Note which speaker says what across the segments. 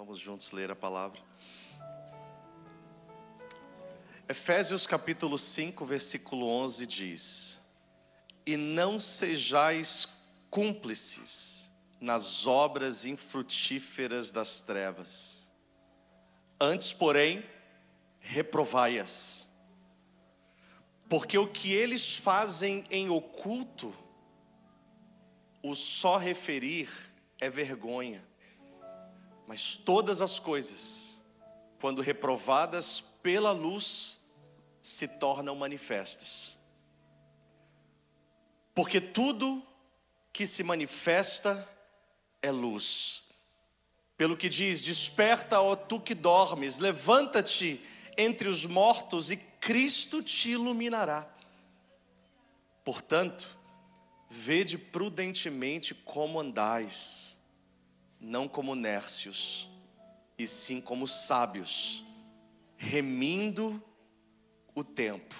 Speaker 1: Vamos juntos ler a palavra. Efésios capítulo 5, versículo 11 diz: E não sejais cúmplices nas obras infrutíferas das trevas, antes, porém, reprovai-as. Porque o que eles fazem em oculto, o só referir é vergonha. Mas todas as coisas, quando reprovadas pela luz, se tornam manifestas. Porque tudo que se manifesta é luz. Pelo que diz: desperta, ó tu que dormes, levanta-te entre os mortos e Cristo te iluminará. Portanto, vede prudentemente como andais, não como nércios, e sim como sábios, remindo o tempo,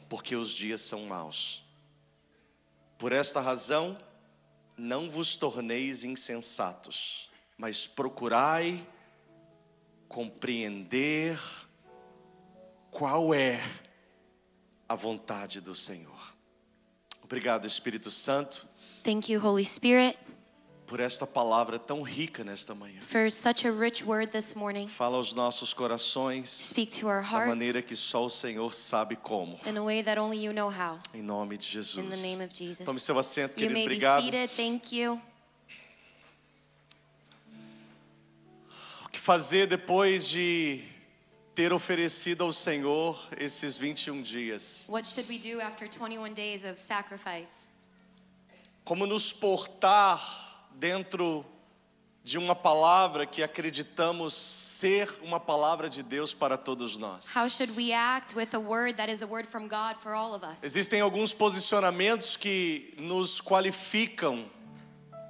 Speaker 1: porque os dias são maus. Por esta razão, não vos torneis insensatos, mas procurai compreender qual é a vontade do Senhor. Obrigado, Espírito Santo.
Speaker 2: Thank you, Holy Spirit,
Speaker 1: Por esta palavra tão rica nesta manhã.
Speaker 2: for such a rich word this morning.
Speaker 1: Fala aos nossos corações
Speaker 2: Speak to our
Speaker 1: da
Speaker 2: hearts
Speaker 1: maneira que só o Senhor sabe como.
Speaker 2: in a way that only you know how.
Speaker 1: Em nome de Jesus.
Speaker 2: In the name of Jesus.
Speaker 1: Tome seu assento,
Speaker 2: You
Speaker 1: querido.
Speaker 2: may be
Speaker 1: Obrigado.
Speaker 2: seated. Thank you.
Speaker 1: O que fazer depois de ter oferecido ao Senhor esses 21 dias?
Speaker 2: What should we do after 21 days of sacrifice?
Speaker 1: Como nos portar dentro de uma palavra que acreditamos ser uma palavra de Deus para todos nós?
Speaker 2: How should we act with a word that is a word from God for all of us?
Speaker 1: Existem alguns posicionamentos que nos qualificam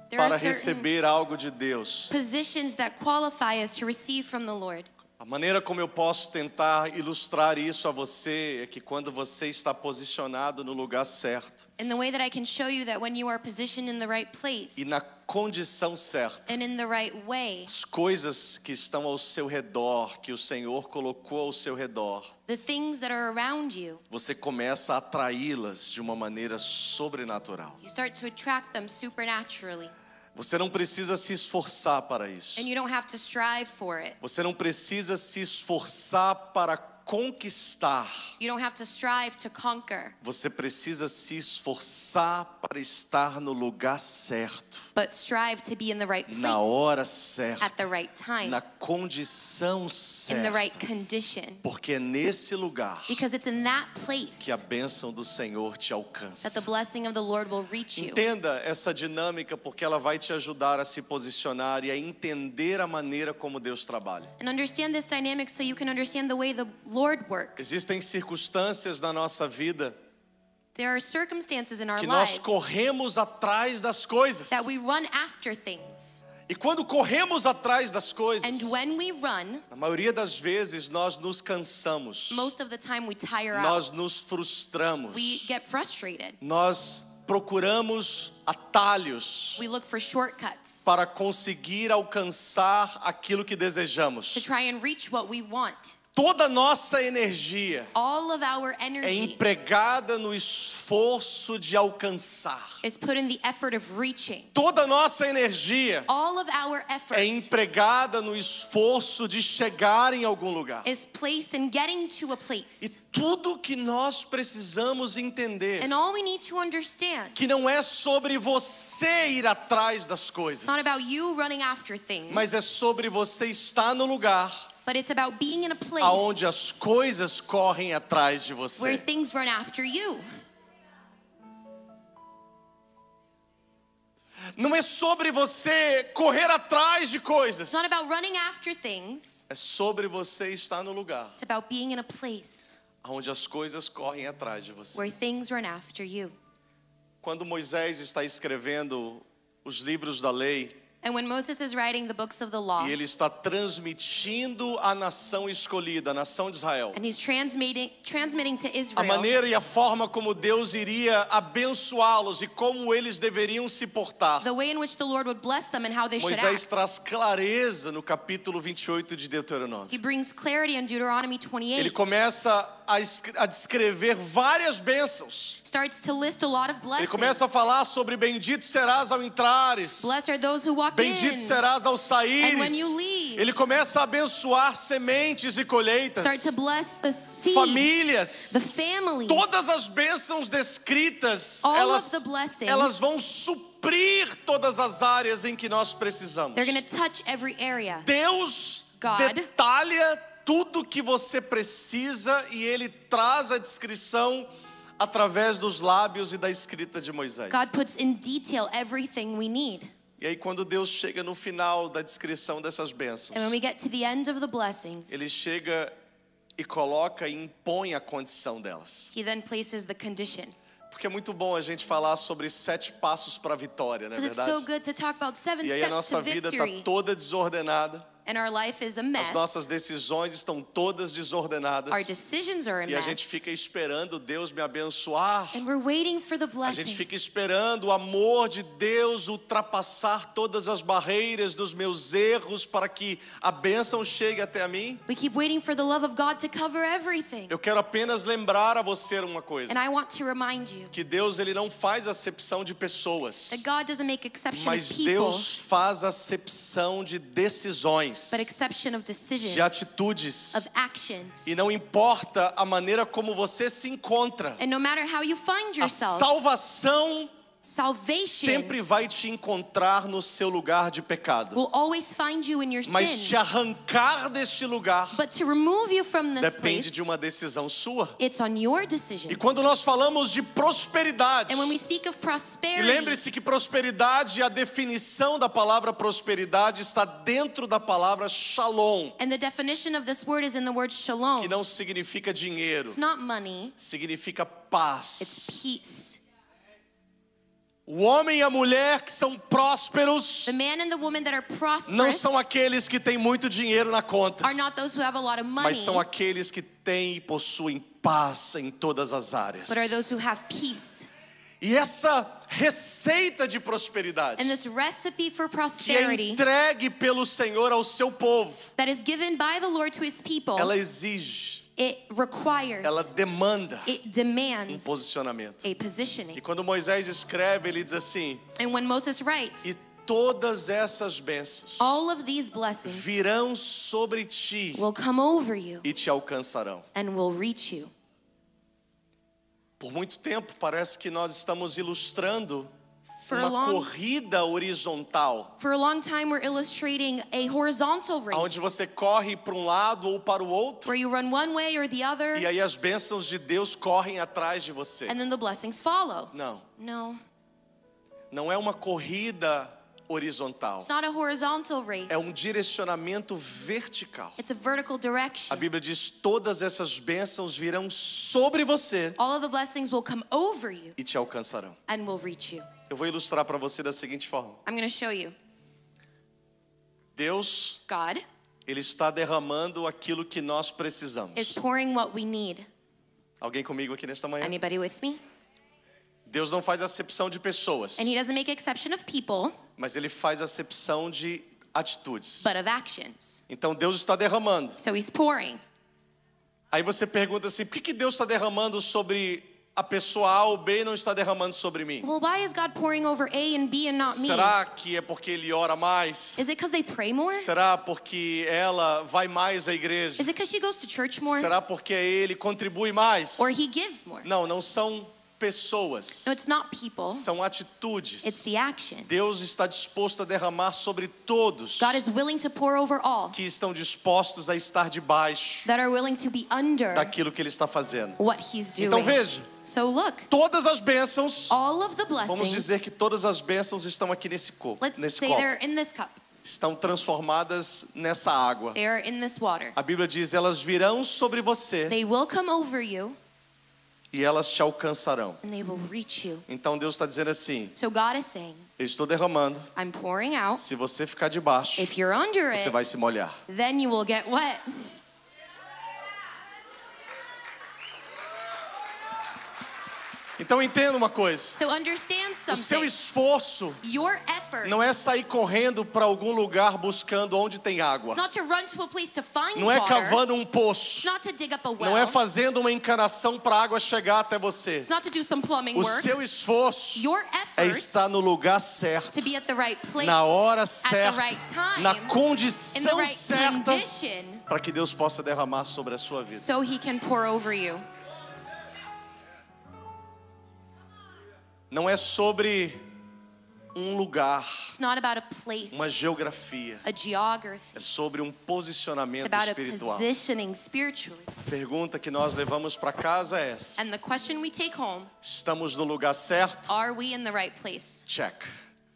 Speaker 2: There
Speaker 1: para
Speaker 2: are certain
Speaker 1: receber algo de Deus.
Speaker 2: positions that qualify us to receive from the Lord.
Speaker 1: A maneira como eu posso tentar ilustrar isso a você é que quando você está posicionado no lugar certo
Speaker 2: And the way that I can show you that when you are positioned in the right place
Speaker 1: e na condição certa,
Speaker 2: and in the right way,
Speaker 1: as coisas que estão ao seu redor, que o Senhor colocou ao seu redor,
Speaker 2: the things that are around you,
Speaker 1: você começa a atraí-las de uma maneira sobrenatural.
Speaker 2: you start to attract them supernaturally.
Speaker 1: Você não precisa se esforçar para isso.
Speaker 2: And you don't have to strive for it.
Speaker 1: Você não precisa se esforçar para conquistar.
Speaker 2: You don't have to strive to conquer,
Speaker 1: Você precisa se esforçar para estar no lugar certo,
Speaker 2: but strive to be in the right
Speaker 1: na
Speaker 2: place
Speaker 1: hora certa,
Speaker 2: at the right time,
Speaker 1: na condição
Speaker 2: in the right
Speaker 1: certa.
Speaker 2: condition.
Speaker 1: Porque é nesse lugar
Speaker 2: Because it's in that place
Speaker 1: que a bênção do Senhor te alcança.
Speaker 2: that the blessing of the Lord will reach you.
Speaker 1: Entenda essa dinâmica, porque ela vai te ajudar a se posicionar e a entender a maneira como Deus trabalha.
Speaker 2: And understand this dynamic so you can understand the way the Lord works.
Speaker 1: Existem circunstâncias na nossa vida
Speaker 2: There are circumstances in our
Speaker 1: que nós
Speaker 2: lives
Speaker 1: corremos atrás das coisas.
Speaker 2: that we run after things.
Speaker 1: E quando corremos atrás das coisas,
Speaker 2: And when we run,
Speaker 1: na maioria das vezes nós nos cansamos,
Speaker 2: most of the time we tire out.
Speaker 1: nós nos frustramos,
Speaker 2: We get frustrated.
Speaker 1: nós procuramos atalhos
Speaker 2: We look for shortcuts
Speaker 1: para conseguir alcançar aquilo que desejamos.
Speaker 2: to try and reach what we want.
Speaker 1: Toda nossa energia
Speaker 2: All of our
Speaker 1: é
Speaker 2: energy
Speaker 1: empregada no esforço de alcançar.
Speaker 2: is put in the effort of reaching.
Speaker 1: Toda nossa energia
Speaker 2: All of our
Speaker 1: é
Speaker 2: effort
Speaker 1: empregada no esforço de chegar em algum lugar.
Speaker 2: is placed in getting to a
Speaker 1: E
Speaker 2: place.
Speaker 1: tudo que nós precisamos entender
Speaker 2: And all we need to understand,
Speaker 1: que não é sobre você ir atrás das coisas,
Speaker 2: it's not about you running after things,
Speaker 1: mas é sobre você estar no lugar
Speaker 2: but it's about being in a place
Speaker 1: aonde as coisas correm atrás de
Speaker 2: where
Speaker 1: você.
Speaker 2: things run after you.
Speaker 1: Não é sobre você correr atrás de coisas.
Speaker 2: It's not about running after things.
Speaker 1: É sobre você estar no lugar
Speaker 2: It's about being in a place
Speaker 1: onde as coisas correm atrás de você.
Speaker 2: where things run after you.
Speaker 1: Quando Moisés está escrevendo os livros da lei,
Speaker 2: And when Moses is writing the books of the law,
Speaker 1: E ele está transmitindo à nação escolhida, a nação de Israel,
Speaker 2: and he's transmitting to
Speaker 1: a
Speaker 2: Israel
Speaker 1: maneira e a forma como Deus iria abençoá-los e como eles deveriam se portar.
Speaker 2: the way in which the Lord would bless them and how they should
Speaker 1: Moisés
Speaker 2: act.
Speaker 1: traz clareza no capítulo 28 de Deuteronômio.
Speaker 2: He brings clarity in Deuteronomy
Speaker 1: Ele
Speaker 2: 28.
Speaker 1: começa a descrever várias bênçãos.
Speaker 2: Starts to list a lot of
Speaker 1: Ele
Speaker 2: blessings.
Speaker 1: começa a falar sobre bendito serás ao entrares,
Speaker 2: Blessed are those who walk
Speaker 1: bendito
Speaker 2: in.
Speaker 1: serás ao
Speaker 2: And
Speaker 1: saíres.
Speaker 2: when you leave,
Speaker 1: Ele começa a abençoar sementes e colheitas,
Speaker 2: start to bless the seed,
Speaker 1: famílias.
Speaker 2: the families.
Speaker 1: Todas as bênçãos descritas,
Speaker 2: All of the blessings,
Speaker 1: elas vão suprir todas as áreas em que nós precisamos.
Speaker 2: they're going to touch every area.
Speaker 1: Deus
Speaker 2: God
Speaker 1: detalha tudo que você precisa e Ele traz a descrição através dos lábios e da escrita de Moisés.
Speaker 2: God puts in detail everything we need.
Speaker 1: E aí quando Deus chega no final da descrição dessas bênçãos,
Speaker 2: And when we get to the end of the blessings,
Speaker 1: Ele chega e coloca e impõe a condição delas.
Speaker 2: he then places the condition.
Speaker 1: Porque é muito bom a gente falar sobre 7 passos para a vitória, não é
Speaker 2: Because it's so
Speaker 1: verdade?
Speaker 2: good to talk about 7
Speaker 1: E aí a
Speaker 2: steps
Speaker 1: nossa
Speaker 2: to
Speaker 1: vida está
Speaker 2: victory.
Speaker 1: toda desordenada,
Speaker 2: And our life is a
Speaker 1: as
Speaker 2: mess.
Speaker 1: nossas decisões estão todas desordenadas,
Speaker 2: Our decisions are a
Speaker 1: e a gente
Speaker 2: mess.
Speaker 1: fica esperando Deus me abençoar.
Speaker 2: And we're waiting for the
Speaker 1: A gente
Speaker 2: blessing.
Speaker 1: fica esperando o amor de Deus ultrapassar todas as barreiras dos meus erros para que a bênção chegue até a mim.
Speaker 2: We keep waiting for the love of God to cover everything.
Speaker 1: Eu quero apenas lembrar a você uma coisa,
Speaker 2: And I want to remind you
Speaker 1: que Deus ele não faz acepção de pessoas,
Speaker 2: that God doesn't make exception
Speaker 1: mas
Speaker 2: of people,
Speaker 1: Deus faz acepção de decisões,
Speaker 2: but exception of decisions,
Speaker 1: de atitudes.
Speaker 2: of actions.
Speaker 1: E não importa a maneira como você se encontra,
Speaker 2: And no matter how you find
Speaker 1: a
Speaker 2: yourself,
Speaker 1: salvação
Speaker 2: salvation
Speaker 1: sempre vai te encontrar no seu lugar de pecado.
Speaker 2: will always find you in your
Speaker 1: Mas
Speaker 2: sin.
Speaker 1: te arrancar deste lugar
Speaker 2: But to remove you from this
Speaker 1: depende
Speaker 2: place,
Speaker 1: de uma decisão sua.
Speaker 2: it's on your
Speaker 1: E
Speaker 2: decision.
Speaker 1: quando nós falamos de prosperidade,
Speaker 2: And when we speak of
Speaker 1: e
Speaker 2: prosperity,
Speaker 1: lembre-se que prosperidade, a definição da palavra prosperidade está dentro da palavra shalom,
Speaker 2: and the definition of this word is in the word
Speaker 1: que
Speaker 2: shalom.
Speaker 1: não significa dinheiro,
Speaker 2: It's not money,
Speaker 1: significa paz.
Speaker 2: it's peace.
Speaker 1: O homem e a mulher que são prósperos
Speaker 2: The man and the woman that are
Speaker 1: não
Speaker 2: prosperous
Speaker 1: são aqueles que têm muito dinheiro na conta,
Speaker 2: are not those who have a lot of
Speaker 1: mas
Speaker 2: money,
Speaker 1: são aqueles que têm e possuem paz em todas as áreas.
Speaker 2: but are those who have peace.
Speaker 1: E essa receita de prosperidade
Speaker 2: And this recipe for
Speaker 1: que é
Speaker 2: prosperity
Speaker 1: entregue pelo Senhor ao seu povo,
Speaker 2: that is given by the Lord to his people,
Speaker 1: ela exige,
Speaker 2: it requires,
Speaker 1: ela demanda
Speaker 2: it demands
Speaker 1: posicionamento.
Speaker 2: a positioning.
Speaker 1: E quando Moisés escreve, ele diz assim:
Speaker 2: And when Moses writes,
Speaker 1: e todas essas bênçãos
Speaker 2: all of these blessings
Speaker 1: virão sobre ti
Speaker 2: will come over you
Speaker 1: e te alcançarão.
Speaker 2: and will reach you.
Speaker 1: Por muito tempo parece que nós estamos ilustrando
Speaker 2: For a
Speaker 1: uma
Speaker 2: long,
Speaker 1: corrida horizontal,
Speaker 2: for a long time, we're illustrating a horizontal race
Speaker 1: onde você corre para um lado ou para o outro,
Speaker 2: where you run one way or the other,
Speaker 1: e aí as bênçãos de Deus correm atrás de você.
Speaker 2: and then the blessings follow.
Speaker 1: Não,
Speaker 2: No,
Speaker 1: não é uma corrida horizontal.
Speaker 2: it's not a horizontal race.
Speaker 1: É um direcionamento vertical.
Speaker 2: It's a vertical
Speaker 1: A
Speaker 2: direction.
Speaker 1: Bíblia diz: todas essas bênçãos virão sobre você
Speaker 2: All of the blessings will come over you
Speaker 1: e te alcançarão.
Speaker 2: and will reach you.
Speaker 1: Eu vou ilustrar para você da seguinte forma:
Speaker 2: I'm going to show you.
Speaker 1: Deus,
Speaker 2: God
Speaker 1: Ele está derramando aquilo que nós precisamos.
Speaker 2: is pouring what we need.
Speaker 1: Alguém comigo aqui nesta manhã?
Speaker 2: Anybody with me?
Speaker 1: Deus não faz acepção de pessoas,
Speaker 2: And he doesn't make exception of people,
Speaker 1: mas Ele faz acepção de atitudes.
Speaker 2: but of actions.
Speaker 1: Então Deus está derramando.
Speaker 2: So he's pouring.
Speaker 1: Aí você pergunta assim: por que Deus está derramando sobre a pessoa A ou B e não está derramando sobre mim?
Speaker 2: Well, why is God pouring over A and B and not me?
Speaker 1: Será que é porque ele ora mais?
Speaker 2: Is it because they pray more?
Speaker 1: Será porque ela vai mais à igreja?
Speaker 2: Is it because she goes to church more?
Speaker 1: Será porque ele contribui mais?
Speaker 2: Or he gives more?
Speaker 1: Não, não são pessoas,
Speaker 2: No, it's not people.
Speaker 1: são atitudes.
Speaker 2: It's the action.
Speaker 1: Deus está disposto a derramar sobre todos
Speaker 2: God is willing to pour over all
Speaker 1: que estão dispostos a estar debaixo
Speaker 2: that are willing to be under
Speaker 1: daquilo que ele está fazendo.
Speaker 2: what he's doing.
Speaker 1: Então veja,
Speaker 2: So look,
Speaker 1: todas as bênçãos,
Speaker 2: all of the
Speaker 1: vamos
Speaker 2: blessings,
Speaker 1: dizer que todas as bênçãos estão aqui nesse copo,
Speaker 2: let's
Speaker 1: nesse
Speaker 2: say
Speaker 1: copo,
Speaker 2: they're in this cup.
Speaker 1: estão transformadas nessa água.
Speaker 2: They are in this water.
Speaker 1: A Bíblia diz: elas virão sobre você
Speaker 2: They will come over you
Speaker 1: e elas te alcançarão.
Speaker 2: and they will reach you.
Speaker 1: Então Deus está dizendo assim:
Speaker 2: So God is saying,
Speaker 1: eu estou derramando.
Speaker 2: I'm pouring out.
Speaker 1: Se você ficar debaixo,
Speaker 2: If you're under
Speaker 1: você
Speaker 2: it,
Speaker 1: vai se molhar.
Speaker 2: then you will get wet.
Speaker 1: Então entenda uma coisa:
Speaker 2: So understand
Speaker 1: o seu
Speaker 2: something.
Speaker 1: esforço
Speaker 2: Your effort
Speaker 1: não é sair correndo para algum lugar buscando onde tem água.
Speaker 2: is not to run to a place to find
Speaker 1: Não é
Speaker 2: water.
Speaker 1: cavando um
Speaker 2: It's
Speaker 1: poço.
Speaker 2: not to dig up a
Speaker 1: Não é
Speaker 2: well.
Speaker 1: fazendo uma encanação para a água chegar até você.
Speaker 2: It's not to do some plumbing
Speaker 1: O
Speaker 2: work.
Speaker 1: seu esforço
Speaker 2: Your
Speaker 1: é
Speaker 2: effort
Speaker 1: estar no lugar certo,
Speaker 2: to be at the right place,
Speaker 1: na hora
Speaker 2: at the
Speaker 1: certa,
Speaker 2: right time,
Speaker 1: na
Speaker 2: in the
Speaker 1: condição
Speaker 2: right
Speaker 1: certa,
Speaker 2: condition,
Speaker 1: para que Deus possa derramar sobre a sua vida.
Speaker 2: so He can pour over you.
Speaker 1: Não é sobre um lugar,
Speaker 2: It's not about a place,
Speaker 1: uma geografia.
Speaker 2: a geography.
Speaker 1: É sobre um
Speaker 2: It's
Speaker 1: posicionamento
Speaker 2: about a
Speaker 1: espiritual.
Speaker 2: positioning spiritually.
Speaker 1: A pergunta que nós levamos para casa é essa:
Speaker 2: And the question we take home,
Speaker 1: estamos no lugar certo?
Speaker 2: are we in the right place?
Speaker 1: Check.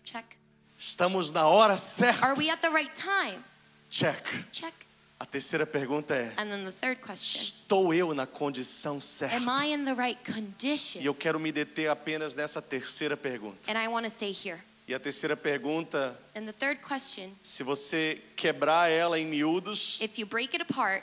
Speaker 2: Check.
Speaker 1: Estamos na hora certa?
Speaker 2: Are we at the right time?
Speaker 1: Check.
Speaker 2: Check.
Speaker 1: A terceira pergunta é:
Speaker 2: And then the third question,
Speaker 1: estou eu na condição certa?
Speaker 2: am I in the right
Speaker 1: E
Speaker 2: condition?
Speaker 1: eu quero me deter apenas nessa terceira pergunta.
Speaker 2: And I want to stay here.
Speaker 1: E a terceira pergunta,
Speaker 2: And the third question,
Speaker 1: se você quebrar ela em miúdos
Speaker 2: if you break it apart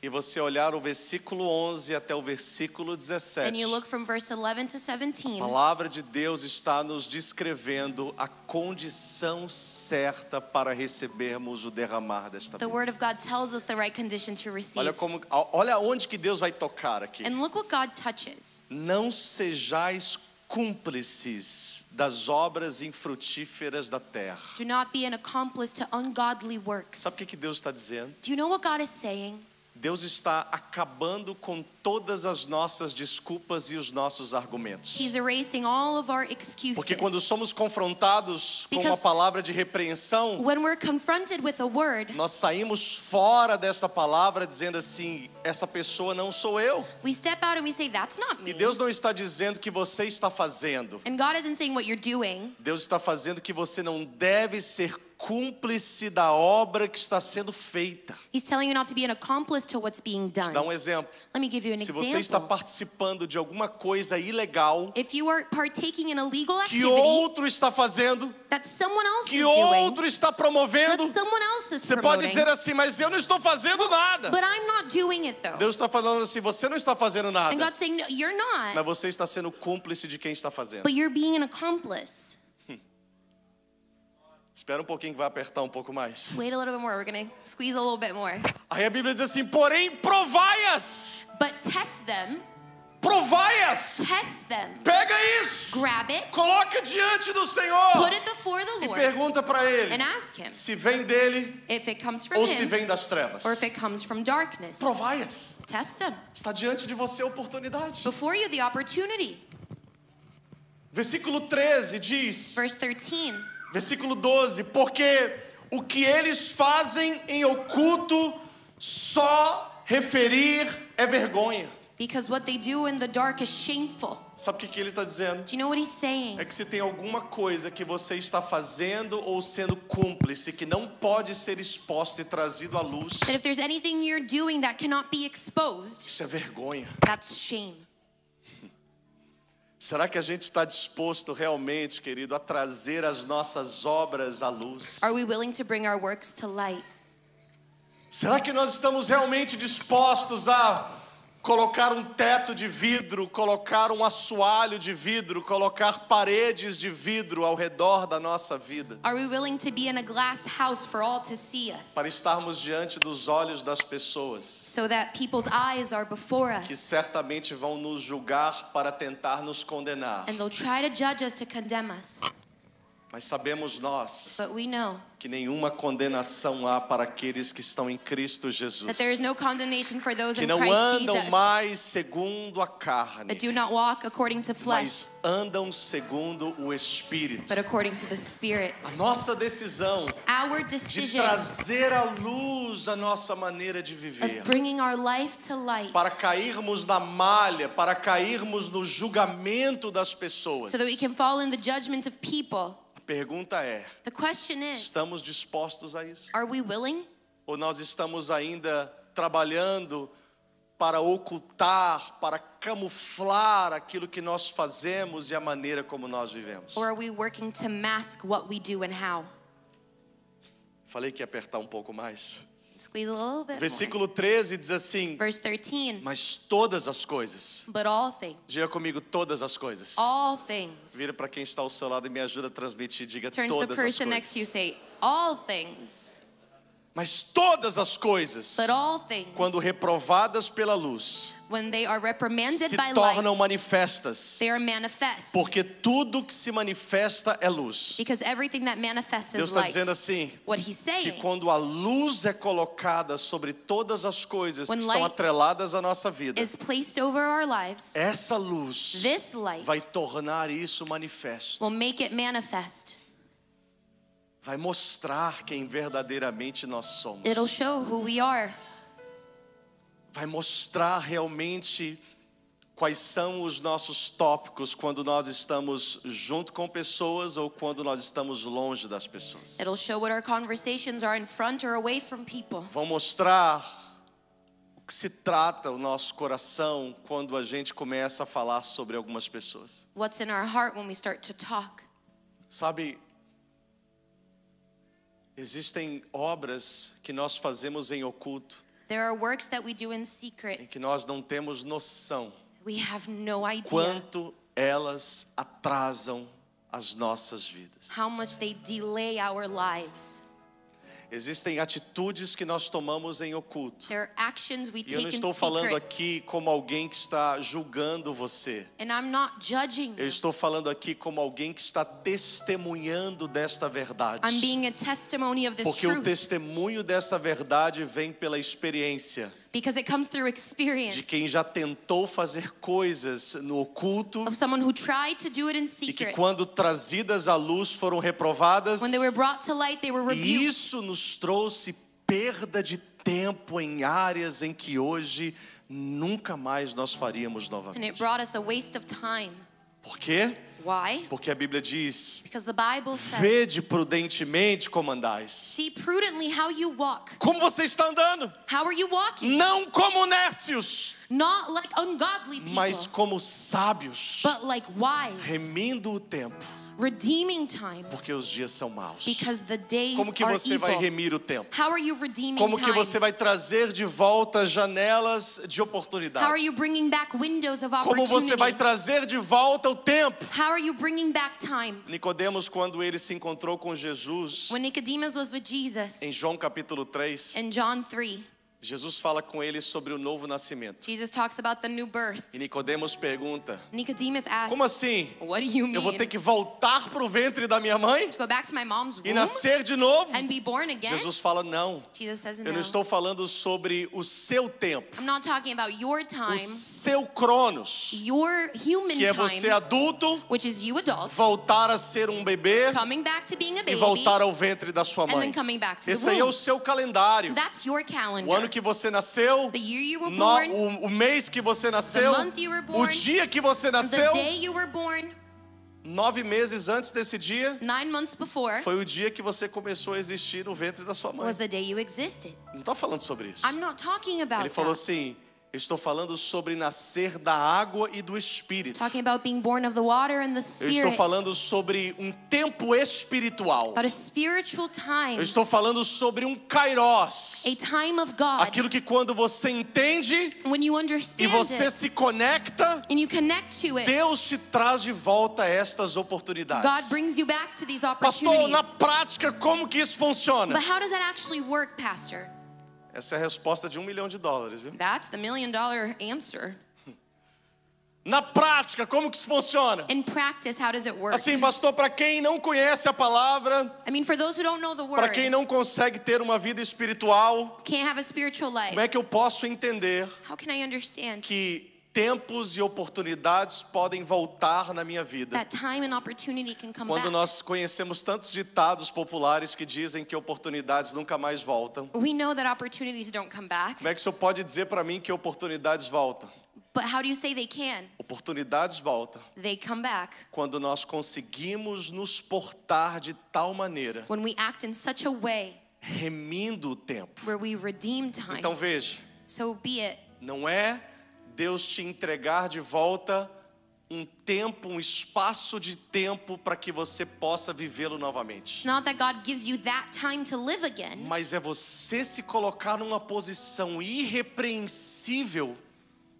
Speaker 1: e você olhar o versículo 11 até o versículo 17,
Speaker 2: and you look from verse 11 to 17,
Speaker 1: a palavra de Deus está nos descrevendo a condição certa para recebermos o derramar desta
Speaker 2: the
Speaker 1: bênção.
Speaker 2: word of God tells us the right condition to receive.
Speaker 1: Olha onde que Deus vai tocar aqui.
Speaker 2: And look what God touches.
Speaker 1: Não sejais cúmplices das obras infrutíferas da terra.
Speaker 2: Do not be an accomplice to ungodly works.
Speaker 1: Sabe o que Deus está dizendo?
Speaker 2: Do you know what God is saying?
Speaker 1: Deus está acabando com todas as nossas desculpas e os nossos argumentos.
Speaker 2: He's erasing all of our excuses.
Speaker 1: Porque quando somos confrontados com uma
Speaker 2: Because
Speaker 1: palavra de repreensão,
Speaker 2: when we're confronted with a word,
Speaker 1: nós saímos fora dessa palavra dizendo assim: essa pessoa não sou eu.
Speaker 2: we step out and we say, that's not me.
Speaker 1: E Deus não está dizendo que você está fazendo.
Speaker 2: And God isn't saying what you're doing.
Speaker 1: Deus está fazendo que você não deve ser cúmplice da obra que está sendo feita.
Speaker 2: He's telling you not to be an accomplice to what's being
Speaker 1: Vou te
Speaker 2: done.
Speaker 1: dar um exemplo.
Speaker 2: Let me give you an
Speaker 1: Se você está
Speaker 2: example.
Speaker 1: participando de alguma coisa ilegal
Speaker 2: If you are partaking in a legal
Speaker 1: que
Speaker 2: activity
Speaker 1: outro está fazendo,
Speaker 2: that someone else
Speaker 1: que
Speaker 2: is doing,
Speaker 1: outro está promovendo,
Speaker 2: that someone else is
Speaker 1: você pode
Speaker 2: promoting,
Speaker 1: dizer assim: mas eu não estou fazendo nada.
Speaker 2: but I'm not doing it though.
Speaker 1: Deus está falando assim: você não está fazendo
Speaker 2: And
Speaker 1: nada,
Speaker 2: God's saying, no, you're
Speaker 1: mas
Speaker 2: not,
Speaker 1: você está sendo cúmplice de quem está fazendo.
Speaker 2: but you're being an accomplice.
Speaker 1: Espera um pouquinho que vai apertar um pouco mais.
Speaker 2: Wait a little bit more. We're going to squeeze a little bit more.
Speaker 1: Aí a Bíblia diz assim: porém provai-as.
Speaker 2: But test them.
Speaker 1: Provai-as.
Speaker 2: Test them.
Speaker 1: Pega isso.
Speaker 2: Grab it.
Speaker 1: Coloca diante do Senhor.
Speaker 2: Put it before the
Speaker 1: E
Speaker 2: Lord
Speaker 1: pergunta para ele
Speaker 2: and ask Him
Speaker 1: se vem dele
Speaker 2: if it comes from
Speaker 1: ou se
Speaker 2: Him
Speaker 1: vem das trevas.
Speaker 2: or if it comes from darkness.
Speaker 1: Provai-as.
Speaker 2: Test them.
Speaker 1: Está diante de você a oportunidade.
Speaker 2: Before you, the opportunity.
Speaker 1: Versículo 13 diz,
Speaker 2: Verse 13.
Speaker 1: versículo 12: porque o que eles fazem em oculto, só referir é vergonha.
Speaker 2: Because what they do in the dark is shameful.
Speaker 1: Sabe o que ele está dizendo?
Speaker 2: Do you know what He's saying?
Speaker 1: É que se tem alguma coisa que você está fazendo ou sendo cúmplice que não pode ser exposta e trazido à luz,
Speaker 2: That if there's anything you're doing that cannot be exposed,
Speaker 1: isso é vergonha.
Speaker 2: that's shame.
Speaker 1: Será que a gente está disposto realmente, querido, a trazer as nossas obras à luz?
Speaker 2: Are we willing to bring our works to light?
Speaker 1: Será que nós estamos realmente dispostos a colocar um teto de vidro, colocar um assoalho de vidro, colocar paredes de vidro ao redor da nossa vida,
Speaker 2: Are we willing to be in a glass house for all to see us?
Speaker 1: para estarmos diante dos olhos das pessoas
Speaker 2: So that people's eyes are before
Speaker 1: que
Speaker 2: us.
Speaker 1: certamente vão nos julgar para tentar nos condenar?
Speaker 2: And they'll try to judge us to condemn us.
Speaker 1: Mas sabemos nós
Speaker 2: But we know
Speaker 1: que nenhuma condenação há para aqueles que estão em Cristo Jesus,
Speaker 2: that there is no condemnation for those
Speaker 1: que
Speaker 2: in
Speaker 1: não
Speaker 2: Christ
Speaker 1: andam
Speaker 2: Jesus
Speaker 1: mais segundo a carne,
Speaker 2: that do not walk according to flesh,
Speaker 1: mas andam segundo o Espírito.
Speaker 2: but according to the Spirit.
Speaker 1: A nossa decisão
Speaker 2: Our
Speaker 1: de
Speaker 2: decision
Speaker 1: trazer à luz a nossa maneira de viver,
Speaker 2: of bringing our life to light
Speaker 1: para cairmos na malha, para cairmos no julgamento das pessoas.
Speaker 2: so that we can fall in the judgment of people.
Speaker 1: A pergunta é:
Speaker 2: The question is,
Speaker 1: estamos dispostos a isso?
Speaker 2: are we willing?
Speaker 1: Ou nós estamos ainda trabalhando para ocultar, para camuflar aquilo que nós fazemos e a maneira como nós vivemos?
Speaker 2: Or are we working to mask what we do and how?
Speaker 1: Falei que ia apertar um pouco mais.
Speaker 2: Squeeze a little bit more.
Speaker 1: Versículo 13 diz assim:
Speaker 2: Verse 13.
Speaker 1: mas todas as coisas.
Speaker 2: But all things.
Speaker 1: Diga comigo, todas as coisas.
Speaker 2: All things.
Speaker 1: Vira para quem está ao seu lado e me ajuda a transmitir. Diga
Speaker 2: Turn to the
Speaker 1: todas as
Speaker 2: person next to you,
Speaker 1: coisas.
Speaker 2: say, all things.
Speaker 1: Mas todas as coisas,
Speaker 2: But all things.
Speaker 1: quando reprovadas pela luz,
Speaker 2: When they are reprimanded
Speaker 1: se
Speaker 2: by
Speaker 1: tornam
Speaker 2: light,
Speaker 1: manifestas.
Speaker 2: they are manifest.
Speaker 1: Porque tudo que se manifesta é luz.
Speaker 2: Because everything that manifests
Speaker 1: Deus
Speaker 2: is
Speaker 1: está
Speaker 2: light.
Speaker 1: dizendo assim,
Speaker 2: What he's
Speaker 1: que
Speaker 2: saying,
Speaker 1: quando a luz é colocada sobre todas as coisas que
Speaker 2: When
Speaker 1: estão
Speaker 2: light
Speaker 1: atreladas à nossa vida,
Speaker 2: is placed over our lives,
Speaker 1: essa luz
Speaker 2: this light
Speaker 1: vai tornar isso manifesto.
Speaker 2: will make it manifest.
Speaker 1: Vai mostrar quem verdadeiramente nós somos.
Speaker 2: It'll show who we are.
Speaker 1: Vai mostrar realmente quais são os nossos tópicos quando nós estamos junto com pessoas ou quando nós estamos longe das pessoas.
Speaker 2: It'll show what our conversations are in front or away from people.
Speaker 1: Vão mostrar o que se trata o nosso coração quando a gente começa a falar sobre algumas pessoas.
Speaker 2: What's in our heart when we start to talk.
Speaker 1: Sabe, existem obras que nós fazemos em oculto,
Speaker 2: There are works that we do in secret.
Speaker 1: em que nós não temos noção
Speaker 2: We have no idea
Speaker 1: quanto elas atrasam as nossas vidas.
Speaker 2: how much they delay our lives.
Speaker 1: Existem atitudes que nós tomamos em oculto.
Speaker 2: There are actions we
Speaker 1: E eu não
Speaker 2: take in
Speaker 1: estou falando
Speaker 2: secret.
Speaker 1: aqui como alguém que está julgando você.
Speaker 2: And I'm not judging
Speaker 1: Eu
Speaker 2: you.
Speaker 1: estou falando aqui como alguém que está testemunhando desta verdade.
Speaker 2: I'm being a testimony of this
Speaker 1: Porque o
Speaker 2: truth.
Speaker 1: testemunho dessa verdade vem pela experiência
Speaker 2: Because it comes through experience
Speaker 1: de quem já tentou fazer coisas no oculto
Speaker 2: of someone who tried to do it in
Speaker 1: e que
Speaker 2: secret.
Speaker 1: quando trazidas à luz foram reprovadas.
Speaker 2: When they were brought to light, they were
Speaker 1: E
Speaker 2: rebuked.
Speaker 1: isso nos trouxe perda de tempo em áreas em que hoje nunca mais nós faríamos
Speaker 2: And it
Speaker 1: novamente.
Speaker 2: brought us a waste of time.
Speaker 1: Por quê?
Speaker 2: Why?
Speaker 1: Porque a Bíblia diz:
Speaker 2: Because the Bible says,
Speaker 1: vede prudentemente como andais.
Speaker 2: see prudently how you walk.
Speaker 1: Como você está andando?
Speaker 2: How are you walking?
Speaker 1: Não como nércios,
Speaker 2: Not like ungodly people,
Speaker 1: mas como sábios,
Speaker 2: but like wise,
Speaker 1: remindo o tempo,
Speaker 2: redeeming time,
Speaker 1: porque os dias são maus.
Speaker 2: because the days
Speaker 1: Como que
Speaker 2: are
Speaker 1: você
Speaker 2: evil.
Speaker 1: vai remir o tempo?
Speaker 2: How are you redeeming
Speaker 1: Como que
Speaker 2: time?
Speaker 1: você vai trazer de volta janelas de
Speaker 2: How are
Speaker 1: oportunidade?
Speaker 2: you bringing back windows of
Speaker 1: Como você vai
Speaker 2: opportunity?
Speaker 1: trazer de volta o tempo?
Speaker 2: How are you bringing back time?
Speaker 1: Nicodemos, quando ele se encontrou com Jesus,
Speaker 2: When Nicodemus was with Jesus
Speaker 1: em João capítulo 3,
Speaker 2: in John 3,
Speaker 1: Jesus fala com ele sobre o novo nascimento.
Speaker 2: Jesus talks about the new birth.
Speaker 1: E Nicodemos pergunta:
Speaker 2: Nicodemus asks,
Speaker 1: como assim?
Speaker 2: what do you
Speaker 1: Eu vou
Speaker 2: mean?
Speaker 1: ter que voltar para o ventre da minha mãe
Speaker 2: To go back to my mom's
Speaker 1: e
Speaker 2: womb
Speaker 1: nascer de novo?
Speaker 2: and be born again?
Speaker 1: Jesus fala: não.
Speaker 2: Jesus says
Speaker 1: Eu
Speaker 2: no.
Speaker 1: não estou falando sobre o seu tempo,
Speaker 2: I'm not talking about your
Speaker 1: o
Speaker 2: time,
Speaker 1: seu cronos,
Speaker 2: your human
Speaker 1: que é você
Speaker 2: time,
Speaker 1: adulto,
Speaker 2: which is you adults,
Speaker 1: voltar a ser um bebê
Speaker 2: coming back to being a
Speaker 1: e
Speaker 2: baby,
Speaker 1: voltar ao ventre da sua
Speaker 2: and then
Speaker 1: mãe.
Speaker 2: coming back to the
Speaker 1: Esse aí é o
Speaker 2: womb.
Speaker 1: seu calendário.
Speaker 2: That's your
Speaker 1: O
Speaker 2: calendar.
Speaker 1: ano que você nasceu,
Speaker 2: The year you were born,
Speaker 1: o mês que você nasceu,
Speaker 2: the month you were
Speaker 1: o
Speaker 2: born,
Speaker 1: dia que você
Speaker 2: the
Speaker 1: nasceu,
Speaker 2: day you were born,
Speaker 1: 9 meses antes desse dia,
Speaker 2: 9 months before,
Speaker 1: foi o dia que você começou a existir no ventre da sua mãe.
Speaker 2: was the day you existed.
Speaker 1: Não está falando sobre isso.
Speaker 2: I'm not talking about
Speaker 1: Ele falou
Speaker 2: that.
Speaker 1: assim: eu estou falando sobre nascer da água e do Espírito.
Speaker 2: Talking about being born of the water and the
Speaker 1: Eu estou
Speaker 2: Spirit.
Speaker 1: falando sobre um tempo espiritual.
Speaker 2: About a spiritual time,
Speaker 1: Eu estou falando sobre um kairos.
Speaker 2: a time of God.
Speaker 1: Aquilo que quando você entende
Speaker 2: When you
Speaker 1: e
Speaker 2: understand
Speaker 1: você
Speaker 2: it
Speaker 1: se conecta,
Speaker 2: and you connect to it,
Speaker 1: Deus te traz de volta estas
Speaker 2: God
Speaker 1: oportunidades.
Speaker 2: brings you back to these
Speaker 1: Pastor,
Speaker 2: opportunities.
Speaker 1: na prática, como que isso funciona?
Speaker 2: But how does that actually work, Pastor?
Speaker 1: Essa é a resposta de $1 milhão, viu?
Speaker 2: That's the $1 million answer.
Speaker 1: Na prática, como que isso funciona?
Speaker 2: In practice, how does it work?
Speaker 1: Assim, pastor, para quem não conhece a palavra,
Speaker 2: I mean, for those who don't know the
Speaker 1: para
Speaker 2: word,
Speaker 1: quem não consegue ter uma vida espiritual,
Speaker 2: can't have a spiritual life,
Speaker 1: como é que eu posso entender
Speaker 2: how can I understand
Speaker 1: que tempos e oportunidades podem voltar na minha vida?
Speaker 2: that time and opportunity can come
Speaker 1: Quando
Speaker 2: back?
Speaker 1: nós conhecemos tantos ditados populares que dizem que oportunidades nunca mais voltam.
Speaker 2: We know that opportunities don't come back,
Speaker 1: Como é que o senhor pode dizer para mim que oportunidades voltam?
Speaker 2: but how do you say they can?
Speaker 1: Oportunidades voltam
Speaker 2: They come back
Speaker 1: quando nós conseguimos nos portar de tal maneira,
Speaker 2: when we act in such a way
Speaker 1: remindo o tempo.
Speaker 2: where we redeem time.
Speaker 1: Então veja,
Speaker 2: So be it.
Speaker 1: não é Deus te entregar de volta um tempo, um espaço de tempo para que você possa vivê-lo novamente.
Speaker 2: It's not that God gives you that time to live again,
Speaker 1: Mas é você se colocar numa posição irrepreensível,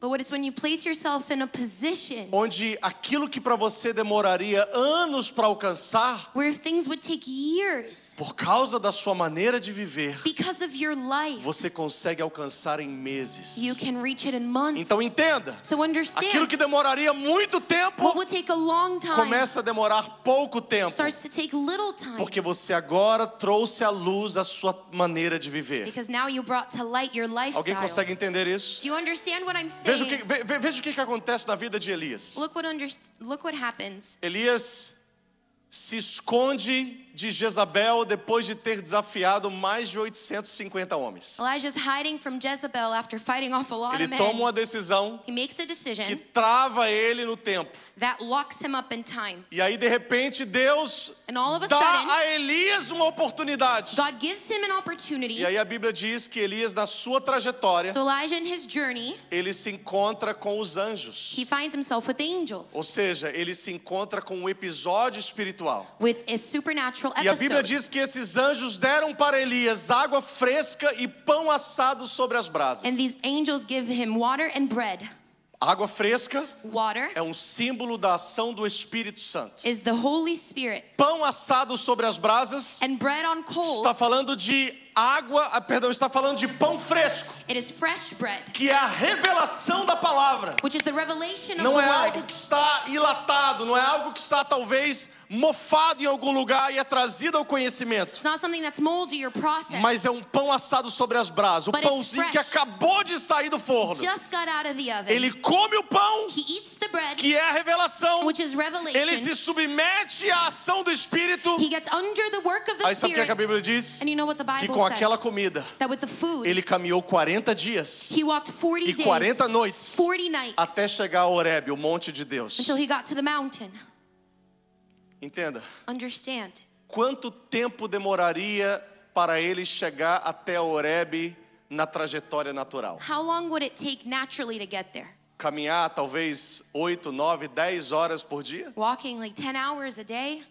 Speaker 2: but it's when you place yourself in a position
Speaker 1: onde aquilo que para você demoraria anos para alcançar,
Speaker 2: where if things would take years
Speaker 1: por causa da sua maneira de viver,
Speaker 2: because of your life,
Speaker 1: você consegue alcançar em meses.
Speaker 2: you can reach it in months.
Speaker 1: Então entenda,
Speaker 2: So
Speaker 1: aquilo
Speaker 2: understand,
Speaker 1: que demoraria muito tempo,
Speaker 2: what would take a long time
Speaker 1: começa a demorar pouco tempo,
Speaker 2: starts to take little time,
Speaker 1: porque você agora trouxe à luz a sua maneira de viver.
Speaker 2: because now you brought to light your
Speaker 1: Alguém
Speaker 2: lifestyle.
Speaker 1: consegue entender isso?
Speaker 2: Do you understand what I'm saying?
Speaker 1: Veja o que acontece na vida de Elias.
Speaker 2: Look what happens.
Speaker 1: Elias se esconde de Jezabel depois de ter desafiado mais de 850 homens.
Speaker 2: Elijah's hiding from Jezebel after fighting off a lot
Speaker 1: Ele
Speaker 2: of men.
Speaker 1: toma uma decisão
Speaker 2: He makes a decision
Speaker 1: que trava ele no tempo.
Speaker 2: that locks him up in time.
Speaker 1: E aí, de repente, Deus
Speaker 2: And all of a
Speaker 1: dá
Speaker 2: sudden,
Speaker 1: a Elias uma oportunidade.
Speaker 2: God gives him an opportunity.
Speaker 1: E aí a Bíblia diz que Elias, na sua trajetória,
Speaker 2: So Elijah in his journey,
Speaker 1: ele se encontra com os anjos.
Speaker 2: he finds himself with angels,
Speaker 1: Ou seja, ele se encontra com um episódio espiritual.
Speaker 2: with a supernatural
Speaker 1: E a Bíblia
Speaker 2: episode.
Speaker 1: diz que esses anjos deram para Elias água fresca e pão assado sobre as brasas.
Speaker 2: And these angels give him water and bread.
Speaker 1: Água fresca
Speaker 2: Water
Speaker 1: é um símbolo da ação do Espírito Santo.
Speaker 2: is the Holy Spirit,
Speaker 1: Pão assado sobre as brasas
Speaker 2: and bread on coals,
Speaker 1: está falando de está falando de pão fresco,
Speaker 2: it is fresh bread,
Speaker 1: que é a revelação da palavra.
Speaker 2: which is the revelation of
Speaker 1: Não
Speaker 2: the
Speaker 1: é
Speaker 2: word.
Speaker 1: algo que está enlatado, não é algo que está talvez mofado em algum lugar e é trazido ao conhecimento.
Speaker 2: It's not something that's moldy or processed,
Speaker 1: Mas é um pão assado sobre as brasas, o
Speaker 2: But it's
Speaker 1: pãozinho que
Speaker 2: fresh.
Speaker 1: acabou de sair do forno.
Speaker 2: just got out of the oven.
Speaker 1: Ele come o pão,
Speaker 2: He eats the bread,
Speaker 1: que é a revelação.
Speaker 2: which is
Speaker 1: Ele
Speaker 2: revelation.
Speaker 1: se submete à ação do Espírito.
Speaker 2: He gets under the work of the
Speaker 1: Aí sabe o que
Speaker 2: Spirit.
Speaker 1: a Bíblia diz?
Speaker 2: And you know what the
Speaker 1: Que
Speaker 2: Bible
Speaker 1: com aquela
Speaker 2: says?
Speaker 1: comida,
Speaker 2: That with the food,
Speaker 1: ele caminhou 40 dias
Speaker 2: he walked 40
Speaker 1: e
Speaker 2: days,
Speaker 1: 40 noites
Speaker 2: 40 nights,
Speaker 1: até chegar a Horebe, o monte de Deus.
Speaker 2: until he got to the mountain.
Speaker 1: Entenda,
Speaker 2: Understand.
Speaker 1: quanto tempo demoraria para ele chegar até a Horebe na trajetória natural?
Speaker 2: How long would it take naturally to get there?
Speaker 1: Caminhar talvez 8, 9, 10 horas por dia?
Speaker 2: Walking like 10 hours a day,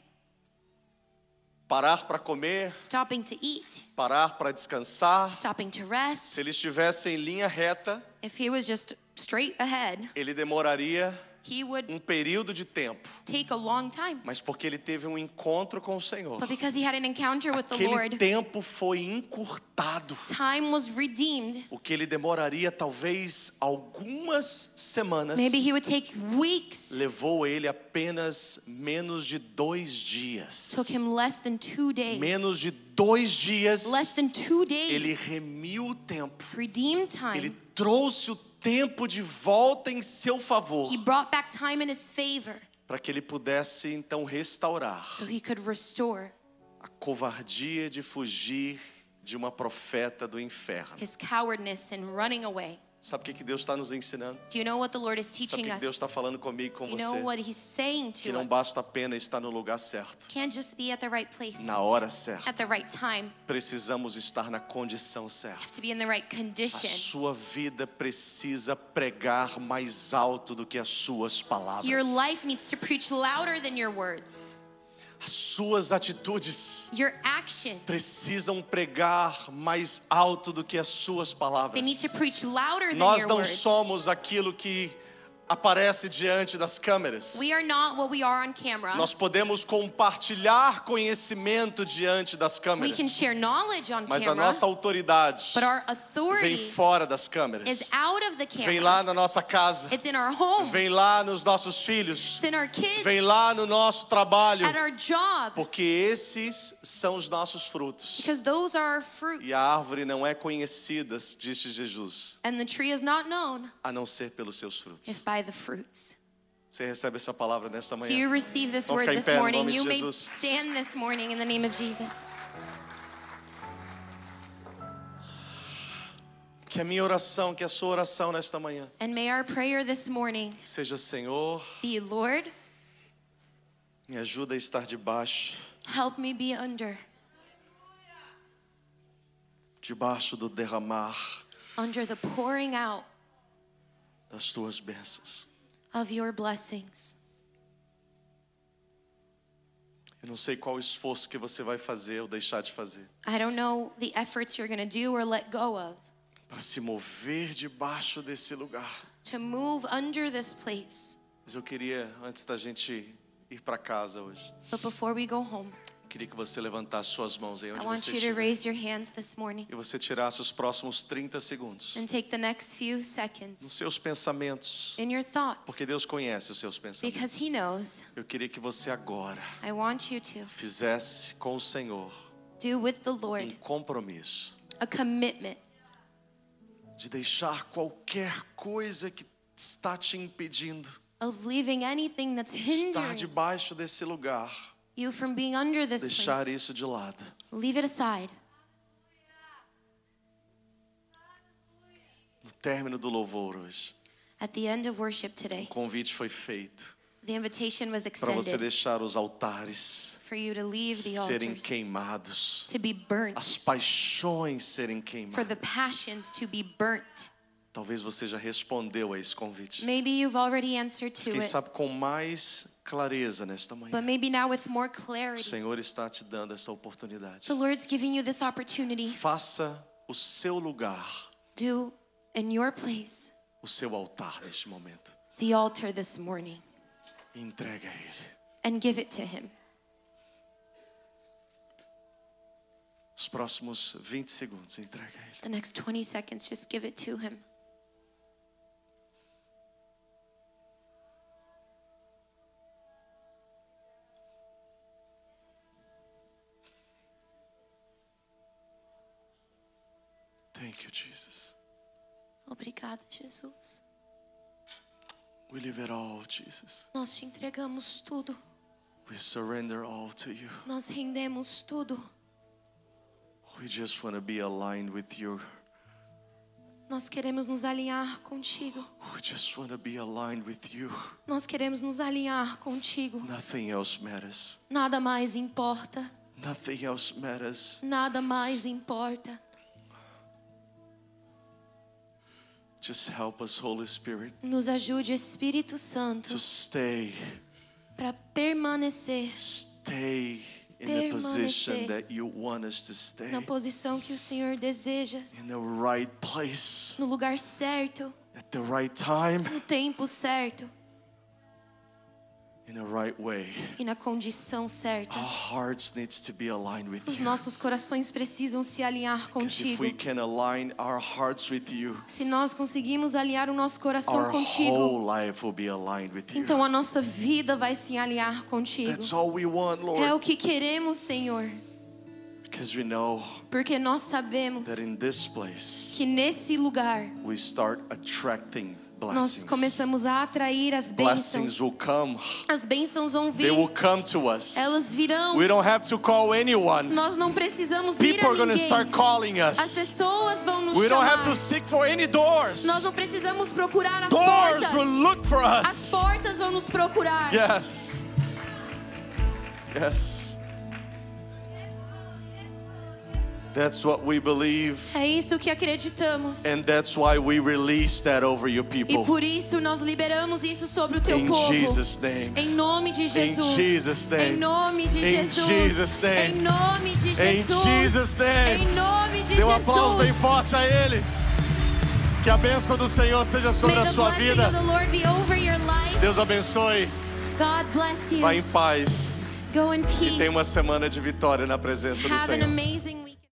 Speaker 1: Parar para comer,
Speaker 2: stopping to eat,
Speaker 1: parar para descansar.
Speaker 2: stopping to rest.
Speaker 1: Se ele estivesse em linha reta,
Speaker 2: If he was just straight ahead,
Speaker 1: ele demoraria
Speaker 2: he would
Speaker 1: período de tempo.
Speaker 2: take a long time.
Speaker 1: Mas porque ele teve um encontro com o Senhor,
Speaker 2: But because he had an encounter with the
Speaker 1: aquele
Speaker 2: Lord,
Speaker 1: tempo foi encurtado.
Speaker 2: time was redeemed.
Speaker 1: O que ele demoraria talvez algumas semanas,
Speaker 2: Maybe he would take weeks.
Speaker 1: levou ele apenas menos de 2 dias.
Speaker 2: Took him less than 2 days.
Speaker 1: Menos de 2 dias,
Speaker 2: Less than 2
Speaker 1: ele
Speaker 2: days.
Speaker 1: remiu o tempo.
Speaker 2: Redeemed
Speaker 1: Ele
Speaker 2: time.
Speaker 1: trouxe o tempo de volta em seu favor,
Speaker 2: He brought back time in his favor
Speaker 1: para que ele pudesse então restaurar
Speaker 2: so he could restore
Speaker 1: a covardia de fugir de uma profeta do inferno.
Speaker 2: his cowardness in running away.
Speaker 1: Sabe o que Deus está nos ensinando?
Speaker 2: Do you know what the Lord is
Speaker 1: Sabe o
Speaker 2: teaching
Speaker 1: que Deus
Speaker 2: us?
Speaker 1: está falando comigo e com
Speaker 2: You know
Speaker 1: você?
Speaker 2: what he's saying
Speaker 1: Que
Speaker 2: to
Speaker 1: não
Speaker 2: us?
Speaker 1: basta apenas estar no lugar certo,
Speaker 2: Can't just be at the right place
Speaker 1: na hora certa.
Speaker 2: at the right time.
Speaker 1: Precisamos estar na condição certa.
Speaker 2: Have to be in the right
Speaker 1: A
Speaker 2: condition.
Speaker 1: sua vida precisa pregar mais alto do que as suas palavras.
Speaker 2: Your life needs to preach louder than your words.
Speaker 1: As suas atitudes
Speaker 2: Your actions,
Speaker 1: precisam pregar mais alto do que as suas palavras.
Speaker 2: they need to preach louder than
Speaker 1: Nós
Speaker 2: your
Speaker 1: não
Speaker 2: words.
Speaker 1: somos aquilo que aparece diante das câmeras.
Speaker 2: We are not what we are on camera.
Speaker 1: Nós podemos compartilhar conhecimento diante das
Speaker 2: We
Speaker 1: câmeras,
Speaker 2: can share knowledge on
Speaker 1: mas a
Speaker 2: camera,
Speaker 1: nossa autoridade
Speaker 2: but our
Speaker 1: vem
Speaker 2: authority
Speaker 1: fora das câmeras.
Speaker 2: is out of the
Speaker 1: Vem lá na
Speaker 2: camera.
Speaker 1: nossa casa,
Speaker 2: It's in our home.
Speaker 1: vem lá nos nossos filhos,
Speaker 2: It's in our kids.
Speaker 1: vem lá no nosso trabalho,
Speaker 2: At our job.
Speaker 1: porque esses são os nossos frutos.
Speaker 2: Because those are our fruits.
Speaker 1: E a árvore não é conhecida, disse Jesus,
Speaker 2: And the tree is not known
Speaker 1: a não ser pelos seus frutos.
Speaker 2: if by the fruits.
Speaker 1: Você recebe essa palavra nesta
Speaker 2: Do you
Speaker 1: manhã?
Speaker 2: receive this
Speaker 1: Vamos
Speaker 2: word
Speaker 1: ficar em
Speaker 2: this
Speaker 1: pé no
Speaker 2: morning?
Speaker 1: nome de
Speaker 2: You may
Speaker 1: Jesus.
Speaker 2: stand this morning in the name of Jesus.
Speaker 1: Que a minha oração, que a sua oração nesta manhã
Speaker 2: And may our prayer this morning
Speaker 1: seja: Senhor,
Speaker 2: be, Lord,
Speaker 1: me ajuda a estar debaixo
Speaker 2: help me be under
Speaker 1: do derramar
Speaker 2: the pouring out
Speaker 1: das tuas bênçãos.
Speaker 2: of your blessings.
Speaker 1: Eu não sei qual esforço que você vai fazer ou deixar de fazer
Speaker 2: I don't know the efforts you're going to do or let go of
Speaker 1: para se mover debaixo desse lugar.
Speaker 2: to move under this place.
Speaker 1: Mas eu queria, antes da gente ir para casa hoje,
Speaker 2: But before we go home,
Speaker 1: queria que você levantasse suas mãos aí
Speaker 2: I
Speaker 1: onde
Speaker 2: want
Speaker 1: você
Speaker 2: you to
Speaker 1: estiver.
Speaker 2: raise your hands this morning
Speaker 1: E você tirasse os próximos 30 segundos
Speaker 2: and take the next few
Speaker 1: nos
Speaker 2: seconds
Speaker 1: seus pensamentos,
Speaker 2: in your thoughts,
Speaker 1: porque Deus conhece os seus pensamentos.
Speaker 2: because He knows.
Speaker 1: Eu queria que você agora
Speaker 2: I want you to
Speaker 1: fizesse com o Senhor
Speaker 2: do with the Lord
Speaker 1: compromisso
Speaker 2: a commitment
Speaker 1: de deixar qualquer coisa que está te impedindo
Speaker 2: of leaving anything that's
Speaker 1: estar
Speaker 2: hindering
Speaker 1: debaixo desse lugar,
Speaker 2: you from being under this
Speaker 1: deixar
Speaker 2: place.
Speaker 1: isso de lado.
Speaker 2: Leave it aside.
Speaker 1: No término do louvor hoje,
Speaker 2: At the end of worship today,
Speaker 1: o convite foi feito
Speaker 2: the invitation was
Speaker 1: para você
Speaker 2: extended
Speaker 1: deixar os altares
Speaker 2: for you to leave the
Speaker 1: serem
Speaker 2: altars,
Speaker 1: queimados,
Speaker 2: to be burnt,
Speaker 1: as paixões serem
Speaker 2: for the
Speaker 1: queimadas.
Speaker 2: passions to be burnt.
Speaker 1: Talvez você já respondeu a esse convite.
Speaker 2: Maybe you've already answered to
Speaker 1: Quem
Speaker 2: it,
Speaker 1: sabe com mais clareza nesta manhã.
Speaker 2: but maybe now with more
Speaker 1: O
Speaker 2: clarity,
Speaker 1: Senhor está te dando essa oportunidade.
Speaker 2: the Lord's giving you this opportunity.
Speaker 1: Faça o seu lugar,
Speaker 2: Do in your place
Speaker 1: o seu altar neste momento.
Speaker 2: the altar this morning
Speaker 1: E entregue a Ele.
Speaker 2: and give it to Him.
Speaker 1: Os próximos 20 segundos, entregue a Ele.
Speaker 2: The next 20 seconds, just give it to Him.
Speaker 1: Thank you, Jesus.
Speaker 2: Obrigada, Jesus.
Speaker 1: We leave it all, Jesus.
Speaker 2: Nós te entregamos tudo.
Speaker 1: We surrender all to you.
Speaker 2: Nós rendemos tudo.
Speaker 1: We just want to be aligned with you.
Speaker 2: Nós queremos nos alinhar contigo.
Speaker 1: We just want to be aligned with you.
Speaker 2: Nós queremos nos alinhar contigo.
Speaker 1: Nothing else matters.
Speaker 2: Nada mais importa.
Speaker 1: Nothing else matters.
Speaker 2: Nada mais importa.
Speaker 1: Just help us, Holy Spirit,
Speaker 2: Nos ajude, Espírito Santo,
Speaker 1: to stay
Speaker 2: para permanecer
Speaker 1: in the position that you want us to stay.
Speaker 2: na posição que o Senhor deseja,
Speaker 1: In the right place,
Speaker 2: no lugar certo,
Speaker 1: at the right time,
Speaker 2: no tempo certo
Speaker 1: in the right way.
Speaker 2: e na condição certa.
Speaker 1: Our hearts needs to be aligned with
Speaker 2: Os
Speaker 1: you.
Speaker 2: nossos corações precisam se alinhar
Speaker 1: Because if
Speaker 2: contigo.
Speaker 1: we can align our hearts with you,
Speaker 2: Se nós conseguimos alinhar o nosso coração
Speaker 1: our
Speaker 2: contigo,
Speaker 1: whole life will be aligned with you.
Speaker 2: então a nossa vida vai se alinhar contigo.
Speaker 1: That's all we want,
Speaker 2: É
Speaker 1: Lord.
Speaker 2: o que queremos, Senhor,
Speaker 1: Because we know
Speaker 2: porque nós sabemos
Speaker 1: that in this place,
Speaker 2: que nesse lugar
Speaker 1: we start attracting
Speaker 2: nós
Speaker 1: blessings.
Speaker 2: começamos a atrair as
Speaker 1: Blessings
Speaker 2: bênçãos.
Speaker 1: will come.
Speaker 2: As bênçãos vão
Speaker 1: They
Speaker 2: vir.
Speaker 1: will come to us.
Speaker 2: Elas virão.
Speaker 1: We don't have to call anyone.
Speaker 2: Nós não precisamos ir
Speaker 1: People
Speaker 2: a
Speaker 1: are going to
Speaker 2: ninguém.
Speaker 1: start calling
Speaker 2: As
Speaker 1: us.
Speaker 2: pessoas vão nos
Speaker 1: We don't have to
Speaker 2: chamar.
Speaker 1: seek for any doors.
Speaker 2: Nós não precisamos procurar as
Speaker 1: Doors
Speaker 2: portas.
Speaker 1: will look for
Speaker 2: As
Speaker 1: us.
Speaker 2: portas vão nos procurar.
Speaker 1: Yes. Yes. That's what we believe.
Speaker 2: É isso que acreditamos.
Speaker 1: And that's why we release that over you
Speaker 2: E
Speaker 1: people.
Speaker 2: por isso nós liberamos isso sobre o teu
Speaker 1: In
Speaker 2: povo.
Speaker 1: Jesus' name.
Speaker 2: Em nome de Jesus.
Speaker 1: Jesus' name.
Speaker 2: Em nome de
Speaker 1: In
Speaker 2: Jesus.
Speaker 1: Jesus' name.
Speaker 2: Em nome de
Speaker 1: In
Speaker 2: Jesus.
Speaker 1: Jesus' name.
Speaker 2: Em nome de
Speaker 1: Dê um aplauso bem
Speaker 2: Jesus.
Speaker 1: forte a Ele. Que a bênção do Senhor seja sobre
Speaker 2: May
Speaker 1: a
Speaker 2: the
Speaker 1: sua
Speaker 2: blessing
Speaker 1: vida.
Speaker 2: of the Lord be over your life.
Speaker 1: Deus abençoe.
Speaker 2: God bless you.
Speaker 1: Vá em paz.
Speaker 2: Go in
Speaker 1: E tenha
Speaker 2: peace.
Speaker 1: uma semana de vitória na presença do
Speaker 2: Have an
Speaker 1: Senhor.
Speaker 2: amazing